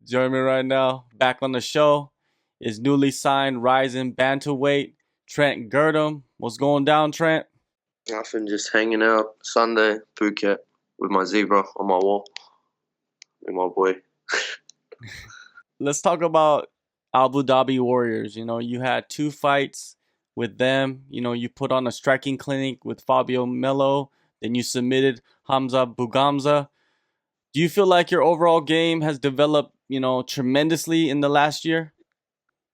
Joining me right now, back on the show, is newly signed Rizin bantamweight Trent Girdham. What's going down, Trent? Nothing, just hanging out Sunday, Phuket, with my zebra on my wall, with my boy. Let's talk about Abu Dhabi Warriors. You had two fights with them. You put on a striking clinic with Fabio Melo. Then you submitted Hamza Bugamza. Do you feel like your overall game has developed, tremendously in the last year?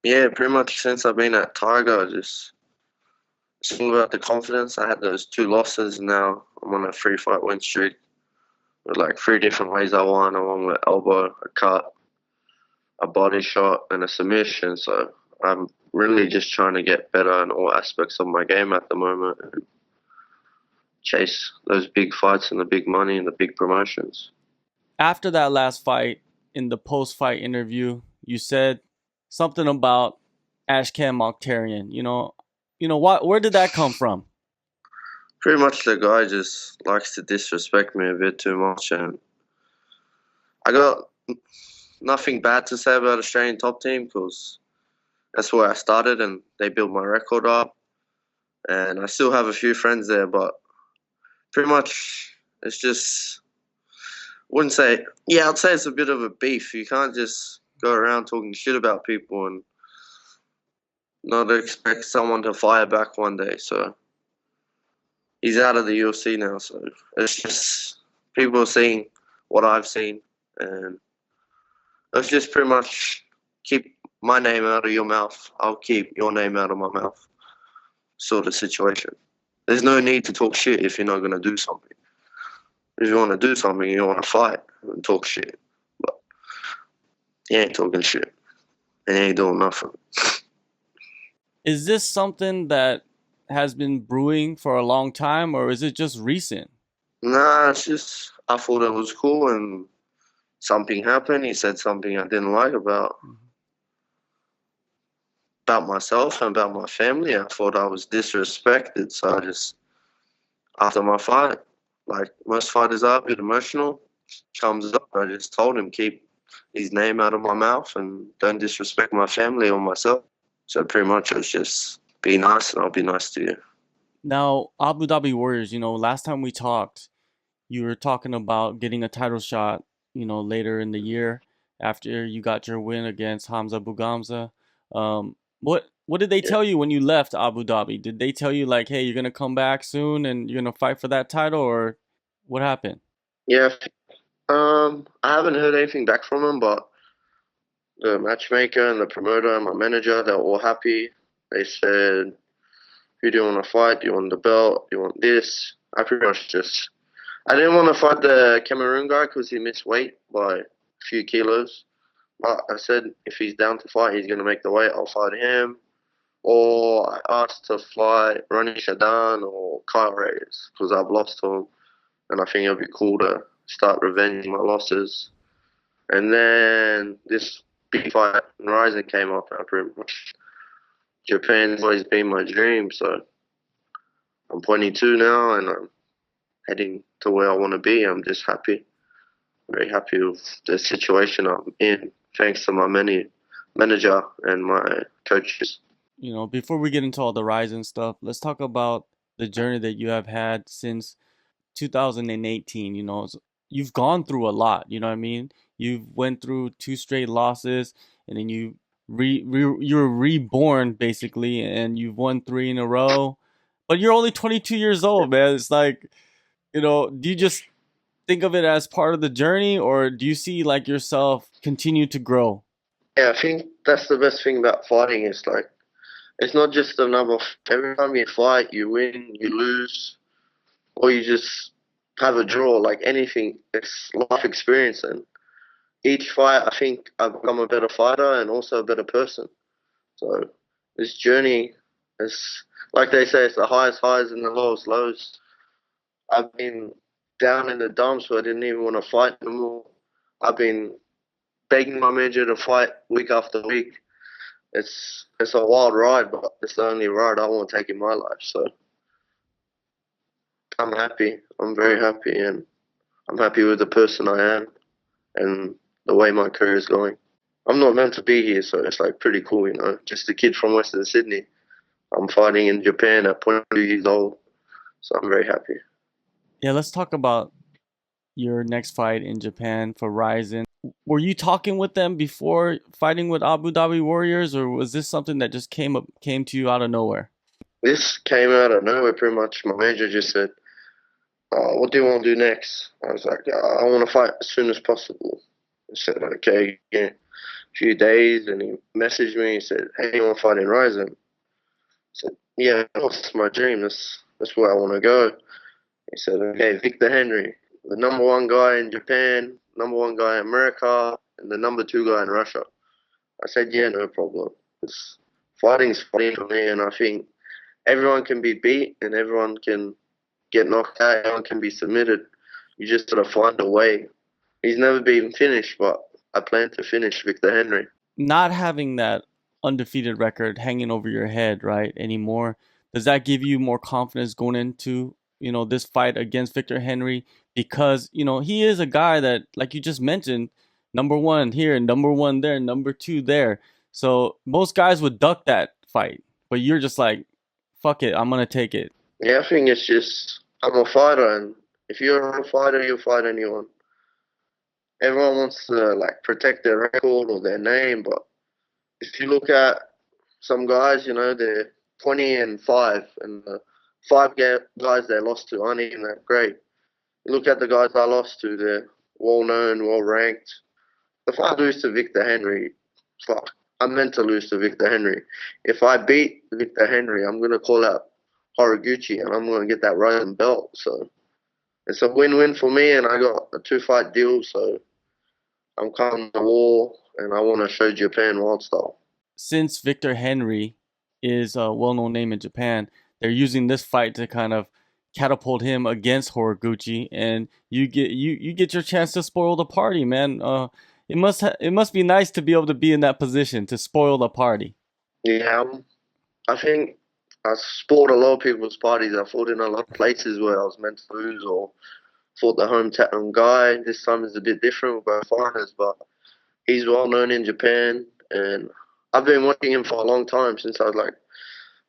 Yeah, pretty much since I've been at Tiger, it's all about the confidence. I had those two losses, and now I'm on a 3 fight win streak with like three different ways I won. I won with elbow, a cut, a body shot, and a submission. So I'm really just trying to get better in all aspects of my game at the moment and chase those big fights and the big money and the big promotions. After that last fight, in the post-fight interview, you said something about Ashkan Mokhtarian. What? Where did that come from? Pretty much the guy just likes to disrespect me a bit too much, and I got nothing bad to say about Australian top team because that's where I started and they built my record up, and I still have a few friends there, but pretty much it's just wouldn't say yeah, I'd say it's a bit of a beef. You can't just go around talking shit about people and not expect someone to fire back one day. So he's out of the UFC now, so it's just people seeing what I've seen, and let's just pretty much keep my name out of your mouth. I'll keep your name out of my mouth, sort of situation. There's no need to talk shit if you're not going to do something. If you want to do something, you want to fight and talk shit. But you ain't talking shit and you ain't doing nothing. Is this something that has been brewing for a long time, or is it just recent? Nah, it's just, I thought it was cool and something happened. He said something I didn't like about myself and about my family. I thought I was disrespected, so I just after my fight, like most fighters are, a bit emotional, comes up. I just told him keep his name out of my mouth and don't disrespect my family or myself. So pretty much it was just be nice and I'll be nice to you. Now, Abu Dhabi Warriors. Last time we talked, you were talking about getting a title shot. Later in the year after you got your win against Hamza Bugamza. What did they Yeah. tell you when you left Abu Dhabi? Did they tell you like, hey, you're gonna come back soon and you're gonna fight for that title, or what happened? Yeah. I haven't heard anything back from him, but the matchmaker and the promoter and my manager, they're all happy. They said, who do you want to fight? Do you want the belt? Do you want this? I pretty much just I didn't want to fight the Cameroon guy because he missed weight by a few kilos. But I said if he's down to fight, he's going to make the weight. I'll fight him. Or I asked to fight Ronnie Shadan or Kyle Reyes because I've lost to him. And I think it'll be cool to start revenging my losses. And then this big fight in Rizin came up. I pretty much Japan's always been my dream. So I'm 22 now and I'm heading to where I want to be. I'm just happy. Very happy with the situation I'm in, thanks to my manager and my coaches. Before we get into all the rise and stuff, let's talk about the journey that you have had since 2018. You've gone through a lot. You know what I mean? You've went through two straight losses, and then you're reborn basically, and you've won three in a row. But you're only 22 years old, man. It's like, do you just think of it as part of the journey, or do you see like yourself continue to grow? Yeah, I think that's the best thing about fighting is like it's not just a number. Every time you fight, you win, you lose, or you just have a draw. Like anything, it's life experience, and each fight, I think I've become a better fighter and also a better person. So this journey is, like they say, it's the highest highs and the lowest lows. I've been down in the dumps where I didn't even want to fight anymore. I've been begging my manager to fight week after week. It's a wild ride, but it's the only ride I want to take in my life. So I'm happy. I'm very happy, and I'm happy with the person I am and the way my career is going. I'm not meant to be here, so it's like pretty cool, you know. Just a kid from Western Sydney. I'm fighting in Japan at 22 years old, so I'm very happy. Yeah, let's talk about your next fight in Japan for Rizin. Were you talking with them before fighting with Abu Dhabi Warriors, or was this something that just came to you out of nowhere? This came out of nowhere pretty much. My manager just said, what do you want to do next? I was like, I want to fight as soon as possible. I said, okay, yeah. A few days, and he messaged me. He said, hey, you want to fight in Rizin? I said, yeah, that's my dream. That's where I want to go. He said, okay, Victor Henry, the number one guy in Japan, number one guy in America, and the number two guy in Russia. I said, yeah, no problem. Fighting's fighting for me, and I think everyone can be beat and everyone can get knocked out, everyone can be submitted. You just gotta find a way. He's never been finished, but I plan to finish Victor Henry. Not having that undefeated record hanging over your head, right, anymore, does that give you more confidence going into, this fight against Victor Henry? Because, he is a guy that, like you just mentioned, number one here, number one there, number two there. So most guys would duck that fight, but you're just like, fuck it, I'm gonna take it. Yeah, I think it's just I'm a fighter, and if you're a fighter, you'll fight anyone. Everyone wants to like protect their record or their name, but if you look at some guys, they're 20-5, and the guys they lost to aren't even that great. You look at the guys I lost to, they're well known, well ranked. If I lose to Victor Henry, fuck, I'm meant to lose to Victor Henry. If I beat Victor Henry, I'm gonna call out Horiguchi, and I'm gonna get that Rizin belt. So it's a win-win for me, and I got a 2-fight deal. So I'm coming to war, and I want to show Japan wild style. Since Victor Henry is a well-known name in Japan, they're using this fight to kind of catapult him against Horiguchi, and you get your chance to spoil the party, man. It must be nice to be able to be in that position to spoil the party. Yeah, I think I spoiled a lot of people's parties. I fought in a lot of places where I was meant to lose, or fought the hometown guy. This time is a bit different with both fighters, but he's well known in Japan, and I've been watching him for a long time since I was like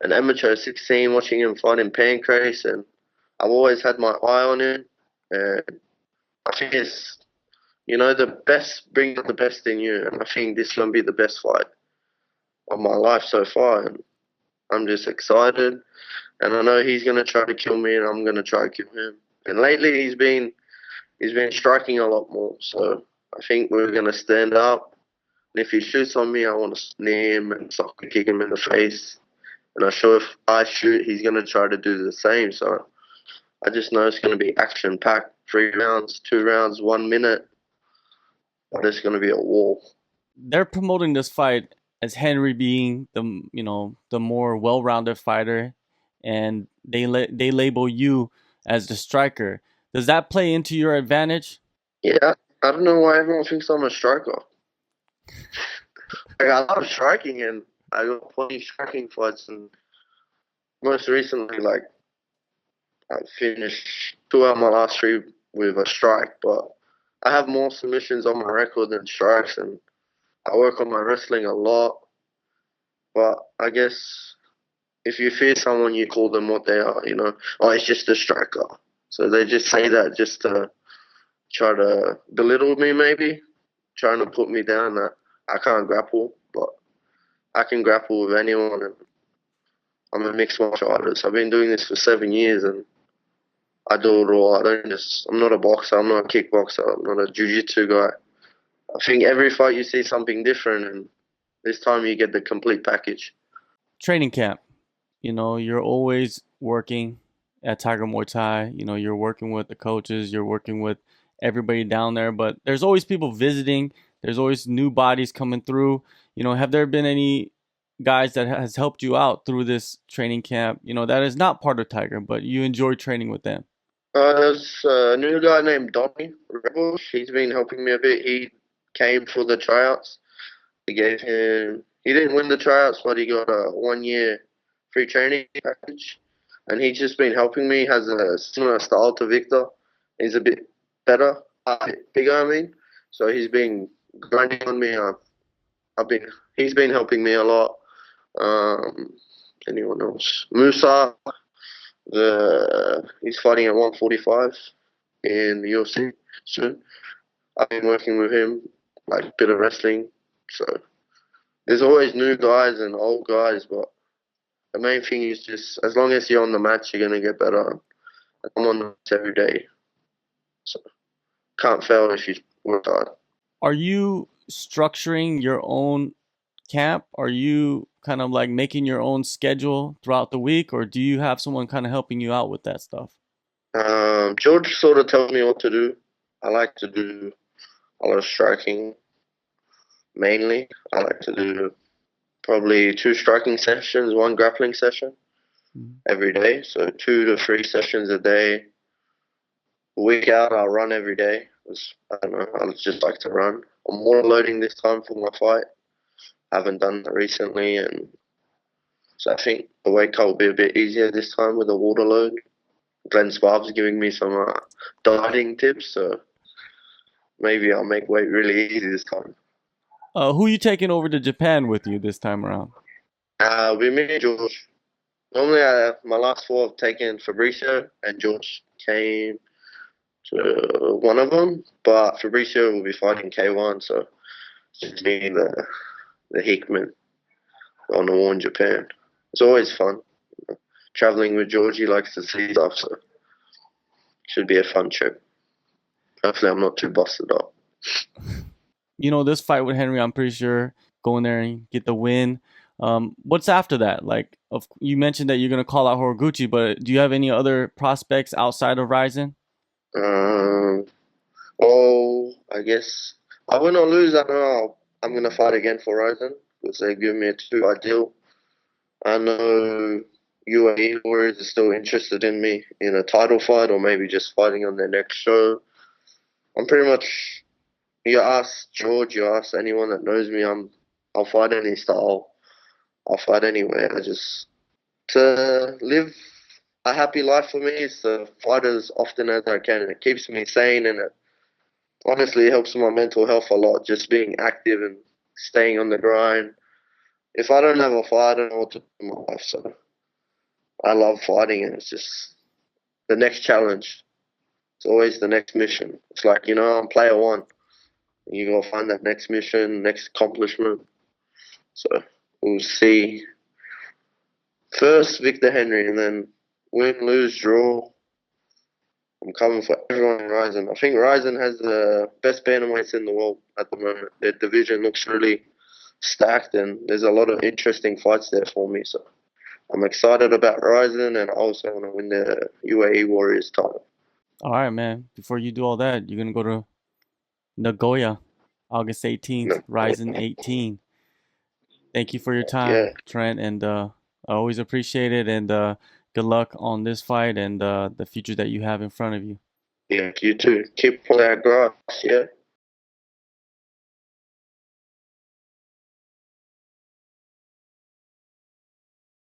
an amateur, 16, watching him fight in Pancrase, and I've always had my eye on him. And I think it's the best, bring out the best in you, and I think this is gonna be the best fight of my life so far. And I'm just excited, and I know he's gonna try to kill me, and I'm gonna try to kill him. And lately he's been striking a lot more, so I think we're gonna stand up. And if he shoots on me, I want to snare him and soccer kick him in the face. And I'm sure if I shoot, he's gonna try to do the same. So I just know it's gonna be action packed. 3 rounds, 2 rounds, 1 minute. But it's gonna be a war. They're promoting this fight as Henry being the more well-rounded fighter, and they label you as the striker. Does that play into your advantage? Yeah, I don't know why everyone thinks I'm a striker. I got a lot of striking, and I got plenty striking fights, and most recently, like I finished 2 out of my last 3 with a strike, but I have more submissions on my record than strikes, and I work on my wrestling a lot. But I guess if you fear someone, you call them what they are. Oh, it's just a striker. So they just say that just to try to belittle me, maybe, trying to put me down that I can't grapple, but I can grapple with anyone, and I'm a mixed martial artist. I've been doing this for 7 years, and I do it all. I'm not a boxer, I'm not a kickboxer, I'm not a jiu-jitsu guy. I think every fight you see something different, and this time you get the complete package. Training camp. You're always working at Tiger Muay Thai. You're working with the coaches, you're working with everybody down there, but there's always people visiting. There's always new bodies coming through. Have there been any guys that has helped you out through this training camp, that is not part of Tiger, but you enjoy training with them? There's a new guy named Donny Rebels. He's been helping me a bit. He came for the tryouts. He didn't win the tryouts, but he got a 1 year free training package. And he's just been helping me. He has a similar style to Victor. He's a bit better, a bit bigger, I mean. So he's been grinding on me. I've been he's been helping me a lot. Um, Anyone else? Musa, he's fighting at 145 in the UFC soon. I've been working with him, like a bit of wrestling. So there's always new guys and old guys, but the main thing is just as long as you're on the mats, you're gonna get better. I'm on the mats every day, so can't fail if you work hard. Are you structuring your own camp? Are you kind of like making your own schedule throughout the week, or do you have someone kind of helping you out with that stuff? George sort of tells me what to do. I like to do a lot of striking mainly. I like to do probably 2 striking sessions, 1 grappling session Mhm. every day. So 2 to 3 sessions a day. A week out, I'll run every day. I don't know. I just like to run. I'm water loading this time for my fight. I haven't done that recently, and so I think the weight cut will be a bit easier this time with the water load. Glenn Sparv's giving me some dieting tips, so maybe I'll make weight really easy this time. Who you taking over to Japan with you this time around? With me and George. Normally, my last 4 I've taken Fabricio, and George came to one of them, but Fabricio will be fighting K1, so it's just me and the Hickman on the war in Japan. It's always fun. Traveling with George, he likes to see stuff, so it should be a fun trip. Hopefully, I'm not too busted up. This fight with Henry, I'm pretty sure going there and get the win. What's after that? Like, you mentioned that you're gonna call out Horiguchi, but do you have any other prospects outside of Rizin? Um, oh, I guess I win or lose. I know I'm gonna fight again for Rizin because they give me a 2 ideal. I know UAE Warriors are still interested in me in a title fight or maybe just fighting on their next show. I'm pretty much. You ask George, you ask anyone that knows me, I'll fight any style. I'll fight anywhere. I just to live a happy life for me is to fight as often as I can. It keeps me sane and it honestly helps my mental health a lot. Just being active and staying on the grind. If I don't have a fight, I don't know what to do in my life. So I love fighting, and it's just the next challenge. It's always the next mission. It's like I'm player one. You gotta find that next mission, next accomplishment. So we'll see. First, Victor Henry, and then win, lose, draw. I'm coming for everyone in Rizin. I think Rizin has the best bantamweights in the world at the moment. Their division looks really stacked, and there's a lot of interesting fights there for me. So I'm excited about Rizin, and I also want to win the UAE Warriors title. All right, man. Before you do all that, you're gonna go to Nagoya, August 18th, No, Rizin 18. Thank you for your yeah, time, Trent, and I always appreciate it. And good luck on this fight and the future that you have in front of you. yeah, you too. Keep playing grass, yeah.